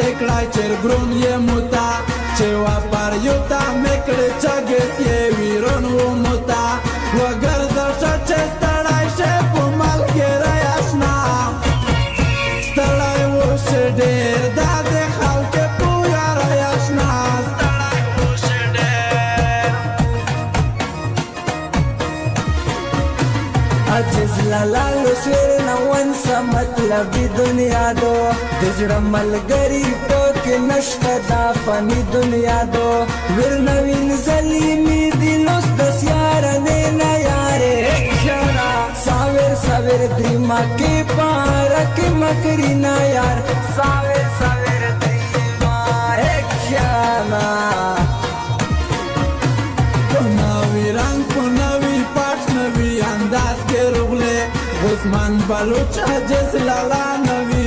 شکړای چرګرون یې موتا چې وپار یوتا میکړې چګس یې ویرون و موتا وګرځه چې ستړای شه په ملګری آشنا ستړای وشه ډېر دا د خلک په یارای آشنا ستړای وشه ډېر عجز لالو شیر نوان سا مطلب دنیا دو دجړه ملګری ټوک نشته دا فانی دنیا دو ور نوین زلیمی دلوس د سیار نه یاره شرا ساور ساور دریما کې پار کې مکری نا یار ساور ساور دریما ایک شانا نوی رنگ په نوی پاش نوی انداز کې رغله عثمان بلوچ عجز لالا نوی